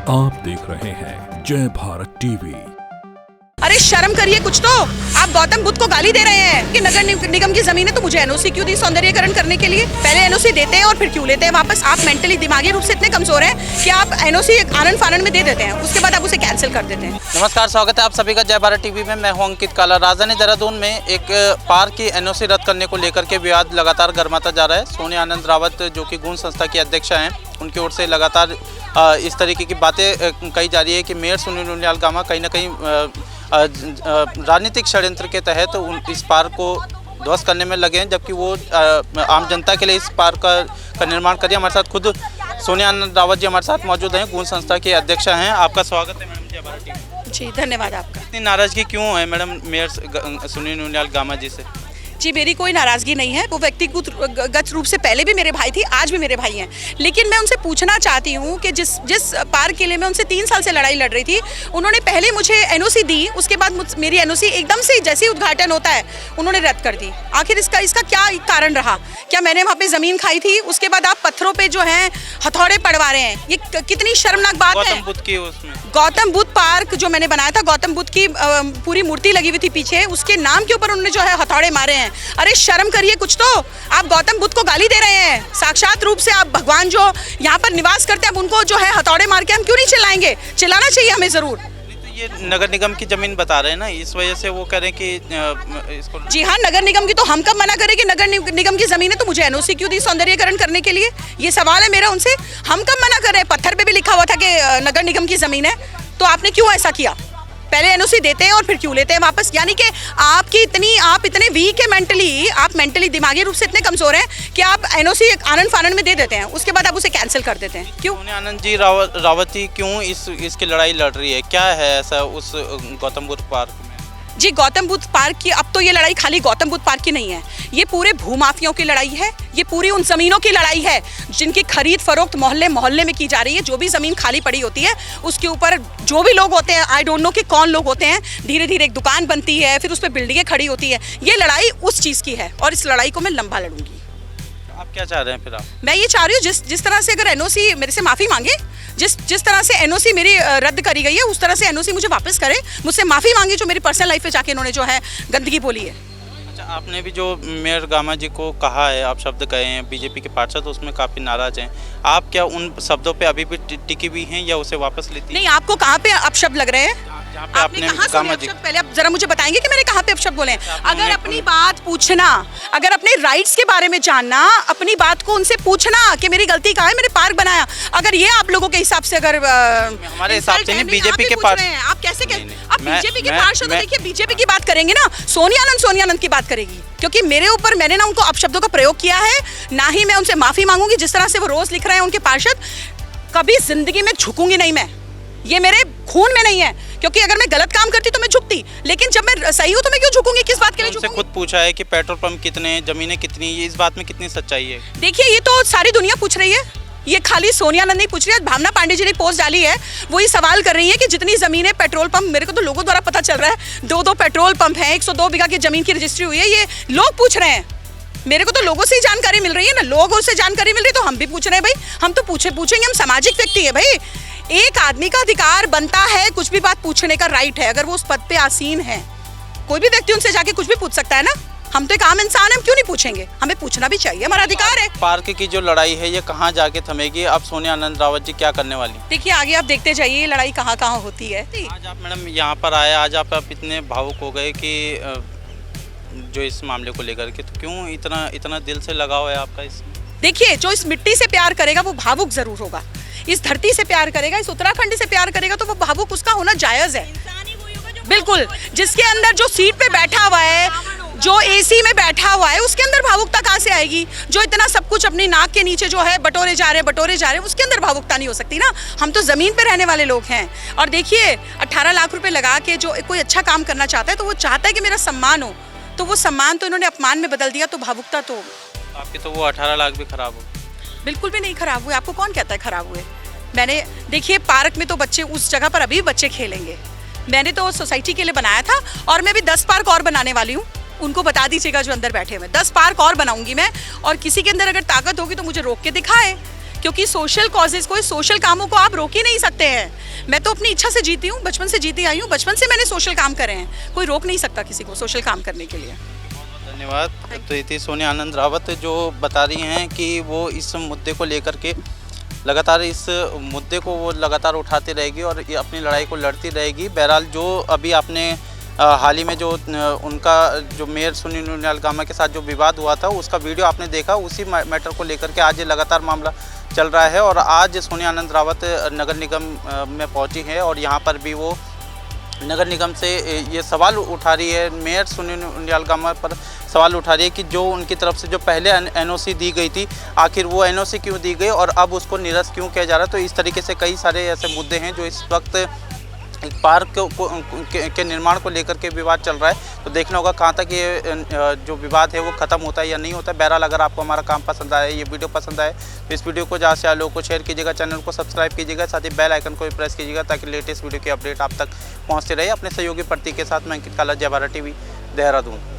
आप देख रहे हैं जय भारत टीवी। अरे शर्म करिए कुछ तो। आप गौतम बुद्ध को गाली दे रहे हैं कि नगर निगम की जमीन है तो मुझे एनओसी क्यों दी सौंदर्यीकरण करने के लिए। पहले एनओसी देते हैं और फिर क्यों लेते हैं वापस। आप मेंटली दिमागी रूप से इतने कमजोर हैं कि आप एनओसी आनंद फानन में दे देते हैं, उसके बाद आप उसे कैंसिल कर देते हैं। नमस्कार, स्वागत है आप सभी का जय भारत टीवी में। मैं हूं अंकित काला। राजधानी देहरादून में एक पार्क की एनओसी रद्द करने को लेकर के विवाद लगातार गर्माता जा रहा है। सोनिया आनंद रावत जो कि गूंज संस्था की अध्यक्षा हैं, उनकी ओर से लगातार इस तरीके की बातें कही जा रही है कि मेयर सुनील उनियाल गामा कहीं ना कहीं राजनीतिक षड्यंत्र के तहत इस पार्क को ध्वस्त करने में लगे हैं, जबकि वो आम जनता के लिए इस पार्क का निर्माण करिए। हमारे साथ खुद सोनिया आनंद रावत जी हमारे साथ मौजूद हैं, गूंज संस्था के अध्यक्षा हैं। आपका स्वागत है मैडम जय भारत टीवी। जी धन्यवाद आपका। इतनी नाराजगी क्यों है मैडम मेयर सुनील उनियाल गामा जी से? जी मेरी कोई नाराज़गी नहीं है। वो व्यक्तिगत रूप से पहले भी मेरे भाई थी, आज भी मेरे भाई हैं। लेकिन मैं उनसे पूछना चाहती हूँ कि जिस पार्क के लिए मैं उनसे 3 साल से लड़ाई लड़ रही थी, उन्होंने पहले मुझे एनओसी दी, उसके बाद मेरी एनओसी एकदम से जैसे ही उद्घाटन होता है उन्होंने रद्द कर दी। आखिर इसका क्या कारण रहा? क्या मैंने वहाँ पे ज़मीन खाई थी? उसके बाद आप पत्थरों पर जो है हथौड़े पड़वा रहे हैं, ये कितनी शर्मनाक बात है। गौतम बुद्ध पार्क जो मैंने बनाया था, गौतम बुद्ध की पूरी मूर्ति लगी हुई थी पीछे, उसके नाम के ऊपर उन्होंने जो है हथौड़े मारे हैं। अरे शर्म करिए कुछ तो। आप गौतम बुद्ध को गाली दे रहे हैं। साक्षात रूप से आप भगवान जो यहाँ पर निवास करते हैं, अब उनको जो है हथौड़े मार के हम क्यों नहीं चिल्लाएंगे? चिल्लाना चाहिए हमें जरूर। ये नगर निगम की जमीन बता रहे हैं ना, इस वजह से वो कह रहे हैं कि इसको। जी हाँ, नगर निगम की तो हम कब मना करें कि नगर निगम की जमीन है तो मुझे एनओसी क्यों दी सौंदर्यीकरण करने के लिए? ये सवाल है मेरा उनसे। हम कब मना कर रहे हैं? पत्थर पे भी लिखा हुआ था कि नगर निगम की जमीन है, तो आपने क्यों ऐसा किया? पहले एनओसी देते हैं और फिर क्यों लेते हैं वापस? यानी कि आप इतने वीक है मेंटली, आप मेंटली दिमागी रूप से इतने कमजोर हैं कि आप एनओसी आनंद फानन में दे देते हैं, उसके बाद आप उसे कैंसिल कर देते हैं। क्यों? आनंद जी रावती क्यों इसकी लड़ाई लड़ रही है? क्या है ऐसा उस गौतम बुद्ध पार्क में? जी गौतम बुद्ध पार्क की अब तो ये लड़ाई खाली गौतम बुद्ध पार्क की नहीं है, ये पूरे भूमाफियाओं की लड़ाई है। ये पूरी उन जमीनों की लड़ाई है जिनकी खरीद फरोख्त मोहल्ले मोहल्ले में की जा रही है। जो भी जमीन खाली पड़ी होती है उसके ऊपर जो भी लोग होते हैं, आई डोंट नो कि कौन लोग होते हैं, धीरे धीरे एक दुकान बनती है, फिर उस पर बिल्डिंगें खड़ी होती है। ये लड़ाई उस चीज़ की है और इस लड़ाई को मैं लंबा लड़ूंगी। आप क्या चाह रहे हैं फिर? मैं ये चाह रही हूँ जिस तरह से अगर एनओसी मेरे से माफ़ी मांगे, जिस तरह से एनओसी मेरी रद्द करी गई है, उस तरह से एनओसी मुझे वापस करे, मुझसे माफ़ी मांगे जो मेरी पर्सनल लाइफ में जाके इन्होंने जो है गंदगी बोली है। अच्छा, आपने भी जो मेयर गामा जी को कहा है, आप शब्द कहे हैं बीजेपी के पार्षद, तो उसमें काफ़ी नाराज हैं आप। क्या उन शब्दों पे अभी भी टिकी हुई हैं या उसे वापस लेती हैं? नहीं, आपको कहाँ पे अपशब्द लग रहे हैं? आपने गामा जी, पहले आप जरा मुझे बताएंगे कि मैंने कहाँ पे अपशब्द बोले हैं? अगर अपनी बात पूछना, अगर अपने राइट्स के बारे में जानना, अपनी बात को उनसे पूछना कि मेरी गलती कहाँ है, मैंने पार्क बनाया। अगर ये आप लोगों के हिसाब से अगर हमारे हिसाब से नहीं, बीजेपी के पार्षद आप कैसे आप बीजेपी के पार्षद, देखिए बीजेपी की बात करेंगे ना, सोनिया आनंद की बात करेगी, क्योंकि मेरे ऊपर मैंने ना उनको अपशब्दों का प्रयोग किया है। ना ही मैं उनसे माफी मांगूंगी। जिस तरह से वो रोज लिख रहे हैं उनके पार्षद, कभी जिंदगी में झुकूंगी नहीं मैं। ये मेरे खून में नहीं है, क्योंकि अगर मैं गलत काम करती तो मैं झुकती, लेकिन जब मैं सही हूँ तो मैं क्यों झुकूंगी? किस बात के लिए झुकूंगी? खुद पूछा है कि पेट्रोल पंप कितने हैं, जमीनें कितनी, इस बात में कितनी सच्चाई है? देखिए, ये तो सारी दुनिया पूछ रही है, ये खाली सोनिया आनंद नहीं पूछ रही है। भावना पांडे जी ने पोस्ट डाली है, वो ये सवाल कर रही है कि जितनी जमीन है पेट्रोल पंप, मेरे को तो लोगों द्वारा पता चल रहा है 2 पेट्रोल पंप हैं, 102 बीघा की जमीन की रजिस्ट्री हुई है, ये लोग पूछ रहे हैं। मेरे को तो लोगों से ही जानकारी मिल रही है ना, लोगों से जानकारी मिल रही है तो हम भी पूछ रहे हैं भाई। हम तो पूछेंगे, हम सामाजिक व्यक्ति है भाई। एक आदमी का अधिकार बनता है कुछ भी बात पूछने का, राइट है। अगर वो उस पद पे आसीन है, कोई भी व्यक्ति उनसे जाके कुछ भी पूछ सकता है ना। हम तो एक आम इंसान है, हम क्यों नहीं पूछेंगे? हमें पूछना भी चाहिए, हमारा अधिकार है। पार्क की जो लड़ाई है ये कहाँ जाके थमेगी? अब सोनिया आनंद रावत जी क्या करने वाली? देखिए आगे आप देखते जाइए ये लड़ाई कहाँ कहाँ होती है। आज आप मैडम यहाँ पर आए, आज आप इतने भावुक हो गए कि जो इस मामले को लेकर के, तो क्यों इतना दिल से लगाव है आपका इसमें? देखिए, जो इस मिट्टी से प्यार करेगा वो भावुक जरूर होगा। इस धरती से प्यार करेगा, इस उत्तराखंड से प्यार करेगा तो वो भावुक उसका होना जायज है। बिल्कुल, जिसके अंदर जो सीट पे बैठा हुआ है, जो एसी में बैठा हुआ है, उसके अंदर भावुकता कहाँ से आएगी? जो इतना सब कुछ अपनी नाक के नीचे जो है बटोरे जा रहे हैं, उसके अंदर भावुकता नहीं हो सकती ना। हम तो जमीन पे रहने वाले लोग हैं। और देखिए 18 लाख रुपए लगा के जो कोई अच्छा काम करना चाहता है तो वो चाहता है कि मेरा सम्मान हो, तो वो सम्मान तो इन्होंने अपमान में बदल दिया, तो भावुकता तो आपके तो वो 18 लाख भी खराब हो? बिल्कुल भी नहीं खराब हुए। आपको कौन कहता है खराब हुए? मैंने देखिए पार्क में तो बच्चे, उस जगह पर अभी बच्चे खेलेंगे। मैंने तो सोसाइटी के लिए बनाया था और मैं भी 10 पार्क और बनाने वाली हूँ। उनको बता दीजिएगा जो अंदर बैठे हुए, 10 पार्क और बनाऊंगी मैं। और किसी के अंदर अगर ताकत होगी तो मुझे रोक के दिखाए क्योंकि सोशल कॉजेज को, सोशल कामों को आप रोक ही नहीं सकते हैं। मैं तो अपनी इच्छा से जीती हूँ, बचपन से जीती आई हूँ, बचपन से मैंने सोशल काम करे हैं, कोई रोक नहीं सकता किसी को सोशल काम करने के लिए। धन्यवाद। तो ये थी सोनिया आनंद रावत जो बता रही हैं कि वो इस मुद्दे को लेकर के लगातार इस मुद्दे को वो लगातार उठाती रहेगी और ये अपनी लड़ाई को लड़ती रहेगी। बहरहाल जो अभी आपने हाल ही में जो उनका जो मेयर सुनील उनियाल गामा के साथ जो विवाद हुआ था उसका वीडियो आपने देखा, उसी मैटर को लेकर के आज ये लगातार मामला चल रहा है। और आज सोनिया आनंद रावत नगर निगम में पहुंची है और यहाँ पर भी वो नगर निगम से ये सवाल उठा रही है, मेयर सुनील उनियाल गामा पर सवाल उठा रही है कि जो उनकी तरफ से जो पहले एनओसी दी गई थी, आखिर वो एनओसी क्यों दी गई और अब उसको निरस्त क्यों किया जा रहा है। तो इस तरीके से कई सारे ऐसे मुद्दे हैं जो इस वक्त एक पार्क के निर्माण को लेकर के विवाद चल रहा है। तो देखना होगा कहाँ तक ये जो विवाद है वो ख़त्म होता है या नहीं होता है। बहरहाल अगर आपको हमारा काम पसंद आया, ये वीडियो पसंद आए तो इस वीडियो को ज़्यादा से ज़्यादा लोगों को शेयर कीजिएगा, चैनल को सब्सक्राइब कीजिएगा, साथ ही बेल आइकन को भी प्रेस कीजिएगा ताकि लेटेस्ट वीडियो की अपडेट आप तक पहुँचते रहे। अपने सहयोगी प्रतीक के साथ मैं अंकित काला, जय भारत टीवी, देहरादून।